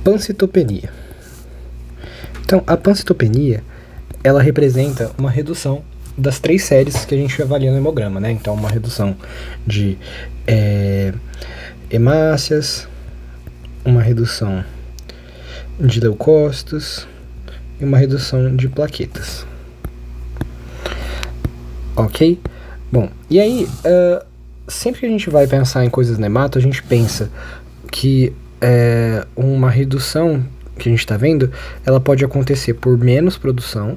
pancitopenia. Então, a pancitopenia, ela representa uma redução das 3 séries que a gente avalia no hemograma, né? Então, uma redução de hemácias, uma redução de leucócitos e uma redução de plaquetas. Ok? Bom, e aí, sempre que a gente vai pensar em coisas no hemato, a gente pensa que uma redução que a gente está vendo, ela pode acontecer por menos produção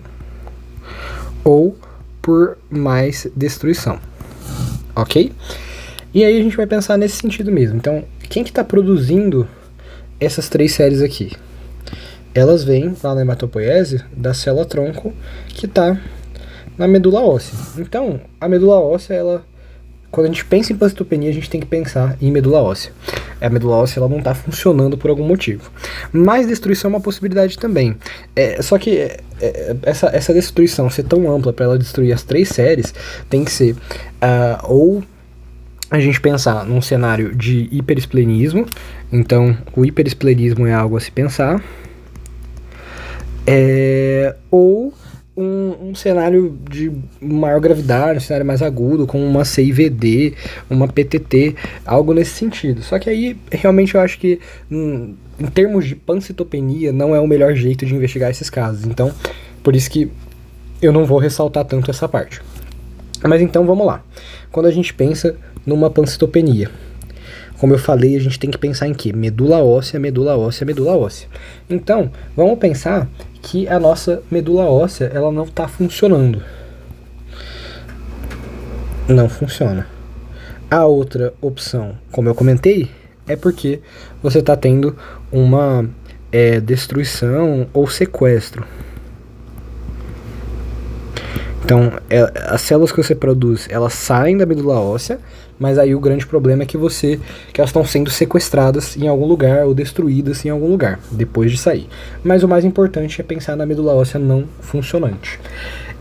ou por mais destruição, ok? E aí a gente vai pensar nesse sentido mesmo. Então, quem que está produzindo essas 3 séries aqui? Elas vêm lá na hematopoiese da célula-tronco que está na medula óssea. Então, a medula óssea, quando a gente pensa em pancitopenia, a gente tem que pensar em medula óssea. A medula óssea ela não está funcionando por algum motivo. Mas destruição é uma possibilidade também. Só que essa destruição ser tão ampla para ela destruir as 3 séries, tem que ser ou a gente pensar num cenário de hiperesplenismo. Então, o hiperesplenismo é algo a se pensar. Ou um cenário de maior gravidade, um cenário mais agudo, como uma CIVD, uma PTT, algo nesse sentido. Só que aí, realmente, eu acho que, em termos de pancitopenia, não é o melhor jeito de investigar esses casos. Então, por isso que eu não vou ressaltar tanto essa parte. Mas então, vamos lá. Quando a gente pensa numa pancitopenia, como eu falei, a gente tem que pensar em quê? Medula óssea, medula óssea, medula óssea. Então, vamos pensar que a nossa medula óssea, ela não está funcionando. Não funciona. A outra opção, como eu comentei, é porque você está tendo uma destruição ou sequestro. Então, as células que você produz, elas saem da medula óssea, mas aí o grande problema é que elas estão sendo sequestradas em algum lugar ou destruídas em algum lugar, depois de sair. Mas o mais importante é pensar na medula óssea não funcionante.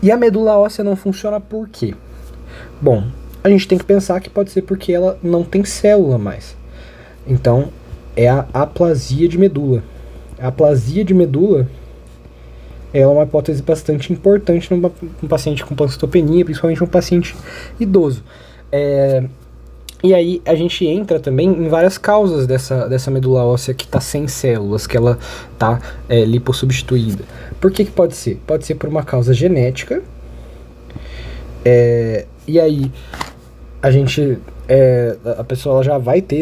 E a medula óssea não funciona por quê? Bom, a gente tem que pensar que pode ser porque ela não tem célula mais. Então, é a aplasia de medula. A aplasia de medula é uma hipótese bastante importante num paciente com pancitopenia, principalmente um paciente idoso. E aí a gente entra também em várias causas dessa medula óssea que está sem células, que ela está lipossubstituída. Por que pode ser? Pode ser por uma causa genética. E aí a pessoa ela já vai ter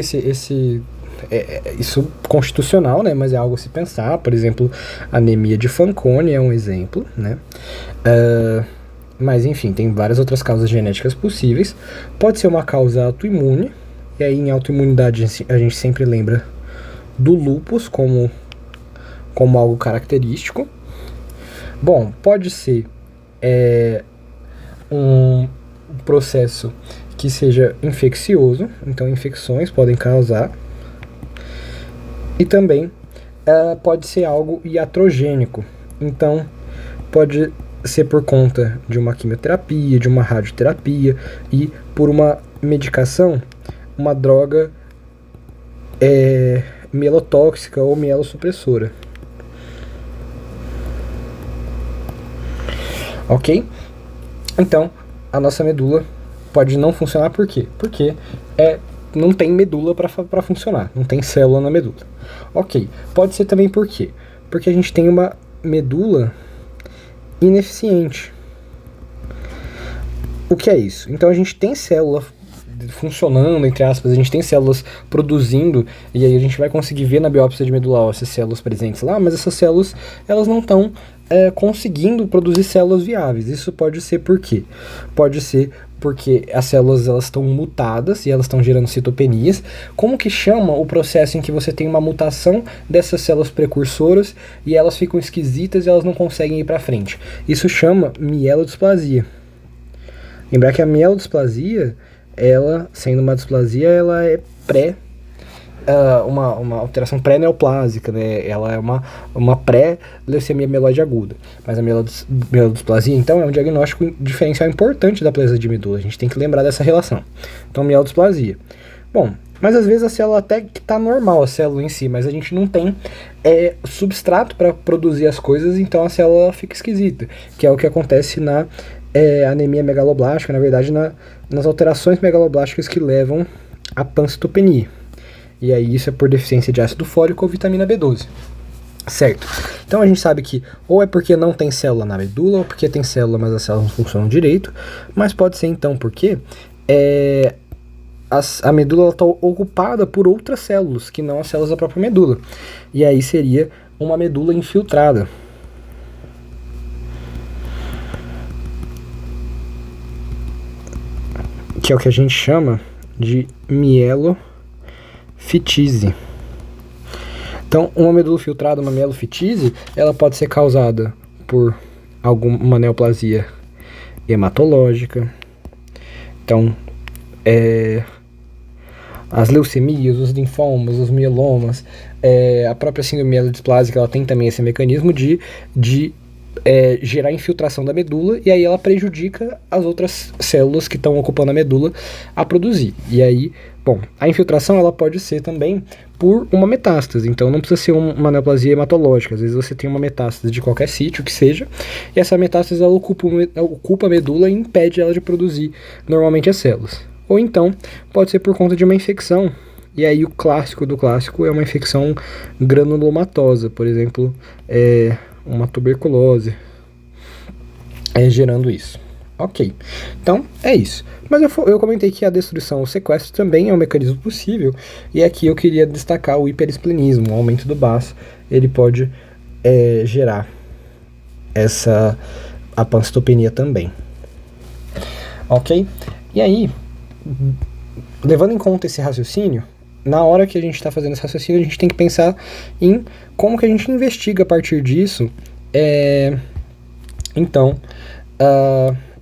isso constitucional, né? Mas é algo a se pensar. Por exemplo, anemia de Fanconi é um exemplo, né? Mas enfim, tem várias outras causas genéticas possíveis. Pode ser uma causa autoimune. E aí em autoimunidade a gente sempre lembra do lúpus como algo característico. Bom, pode ser um processo que seja infeccioso. Então infecções podem causar. E também pode ser algo iatrogênico. Então pode ser por conta de uma quimioterapia, de uma radioterapia e por uma medicação, uma droga mielotóxica ou mielossupressora. Ok? Então, a nossa medula pode não funcionar por quê? Porque não tem medula para funcionar, não tem célula na medula. Ok, pode ser também por quê? Porque a gente tem uma medula ineficiente. O que é isso? Então a gente tem célula funcionando, entre aspas, a gente tem células produzindo, e aí a gente vai conseguir ver na biópsia de medula óssea células presentes lá, mas essas células, elas não estão conseguindo produzir células viáveis. Isso pode ser por quê? Pode ser porque as células elas estão mutadas e elas estão gerando citopenias. Como que chama o processo em que você tem uma mutação dessas células precursoras e elas ficam esquisitas e elas não conseguem ir para frente? Isso chama mielodisplasia. Lembrar que a mielodisplasia, ela, sendo uma displasia, ela é uma alteração pré-neoplásica, né? Ela é uma pré-leucemia mieloide aguda. Mas a mielodisplasia, então, é um diagnóstico diferencial importante da plasia de medula. A gente tem que lembrar dessa relação. Então, mielodisplasia. Bom, Mas às vezes a célula até que tá normal, a célula em si, mas a gente não tem substrato para produzir as coisas, então a célula fica esquisita, que é o que acontece na anemia megaloblástica, na verdade nas alterações megaloblásticas que levam à pancitopenia. E aí isso é por deficiência de ácido fólico ou vitamina B12. Certo. Então a gente sabe que ou é porque não tem célula na medula, ou porque tem célula, mas as células não funcionam direito, mas pode ser então porque a medula está ocupada por outras células, que não as células da própria medula. E aí seria uma medula infiltrada. Que é o que a gente chama de mielofitise. Então, uma medula filtrada, uma mielofitise, ela pode ser causada por alguma neoplasia hematológica. Então, as leucemias, os linfomas, os mielomas, a própria síndrome mielodisplásica, ela tem também esse mecanismo de gerar infiltração da medula, e aí ela prejudica as outras células que estão ocupando a medula a produzir. E aí, bom, a infiltração ela pode ser também por uma metástase, então não precisa ser uma neoplasia hematológica. Às vezes você tem uma metástase de qualquer sítio que seja, e essa metástase ela ocupa a medula e impede ela de produzir normalmente as células. Ou então, pode ser por conta de uma infecção, e aí o clássico do clássico é uma infecção granulomatosa, por exemplo, uma tuberculose, gerando isso. Ok, então é isso. Mas eu comentei que a destruição ou sequestro também é um mecanismo possível, e aqui eu queria destacar o hiperesplenismo, o aumento do baço, ele pode gerar a pancitopenia também. Ok? E aí, levando em conta esse raciocínio, na hora que a gente está fazendo esse raciocínio, a gente tem que pensar em como que a gente investiga a partir disso, então,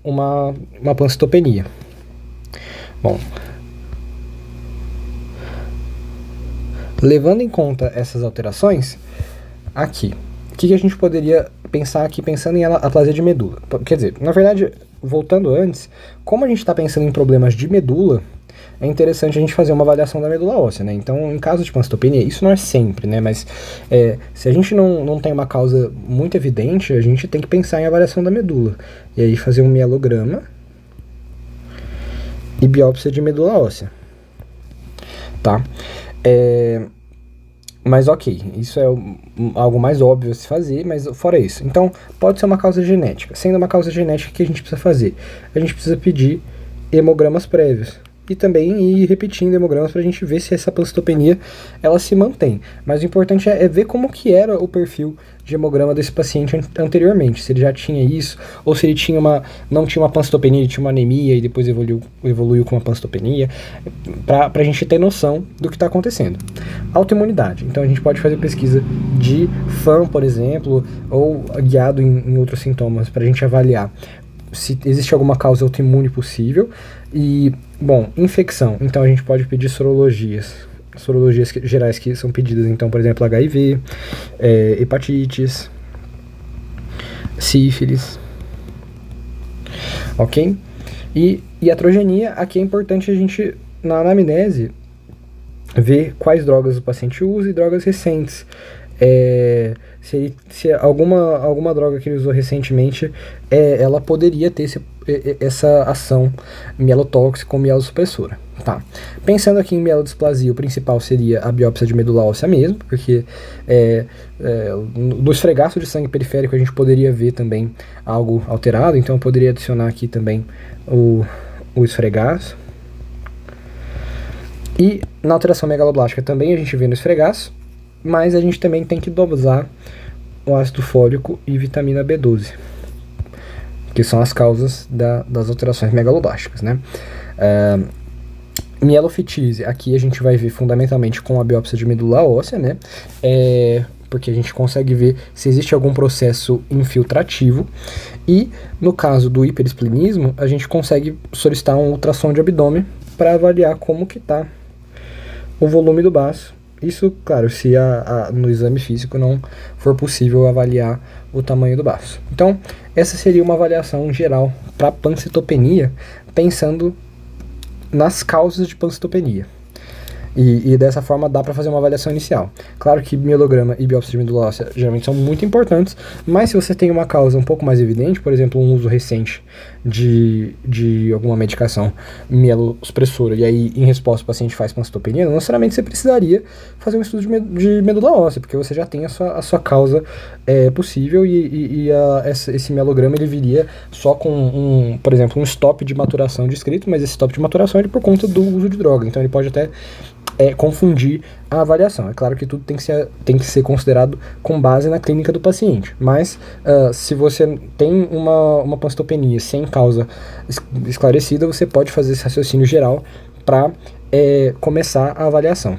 uma pancitopenia. Bom, levando em conta essas alterações, aqui, o que a gente poderia pensar aqui, pensando em aplasia de medula? Quer dizer, na verdade, voltando antes, como a gente está pensando em problemas de medula, é interessante a gente fazer uma avaliação da medula óssea, né? Então, em caso de pancitopenia, isso não é sempre, né? Mas se a gente não tem uma causa muito evidente, a gente tem que pensar em avaliação da medula. E aí fazer um mielograma e biópsia de medula óssea. Tá? Mas ok, isso é algo mais óbvio a se fazer, mas fora isso. Então, pode ser uma causa genética. Sendo uma causa genética, o que a gente precisa fazer? A gente precisa pedir hemogramas prévios. E também ir repetindo hemogramas para a gente ver se essa pancitopenia ela se mantém. Mas o importante é ver como que era o perfil de hemograma desse paciente anteriormente. Se ele já tinha isso, ou se ele não tinha uma pancitopenia, ele tinha uma anemia e depois evoluiu com uma pancitopenia, para a gente ter noção do que está acontecendo. Autoimunidade. Então a gente pode fazer pesquisa de FAM, por exemplo, ou guiado em outros sintomas para a gente avaliar se existe alguma causa autoimune possível. E, bom, infecção. Então a gente pode pedir sorologias gerais que são pedidas. Então, por exemplo, HIV, hepatites, sífilis. Ok? E iatrogenia, aqui é importante a gente, na anamnese, ver quais drogas o paciente usa e drogas recentes. Se alguma droga que ele usou recentemente, ela poderia ter essa ação mielotóxica ou mielossupressora. Tá. Pensando aqui em mielodisplasia, o principal seria a biópsia de medula óssea mesmo, porque no esfregaço de sangue periférico a gente poderia ver também algo alterado, então eu poderia adicionar aqui também o esfregaço. E na alteração megaloblástica também a gente vê no esfregaço, mas a gente também tem que dosar o ácido fólico e vitamina B12, que são as causas das alterações megaloblásticas, né? Mielofitise, aqui a gente vai ver fundamentalmente com a biópsia de medula óssea, né? Porque a gente consegue ver se existe algum processo infiltrativo. E no caso do hiperesplenismo, a gente consegue solicitar um ultrassom de abdômen para avaliar como que está o volume do baço. Isso, claro, se no exame físico não for possível avaliar o tamanho do baço. Então, essa seria uma avaliação geral para pancitopenia, pensando nas causas de pancitopenia. E dessa forma dá para fazer uma avaliação inicial. Claro que mielograma e biópsia de medula óssea geralmente são muito importantes, mas se você tem uma causa um pouco mais evidente, por exemplo, um uso recente de alguma medicação mielosupressora, e aí em resposta o paciente faz pancytopenia, não necessariamente você precisaria fazer um estudo de medula óssea, porque você já tem a sua causa possível esse mielograma ele viria só com, por exemplo, um stop de maturação descrito, mas esse stop de maturação é por conta do uso de droga, então ele pode até confundir a avaliação. É claro que tudo tem que ser considerado com base na clínica do paciente, mas se você tem uma pancytopenia sem causa esclarecida, você pode fazer esse raciocínio geral para começar a avaliação.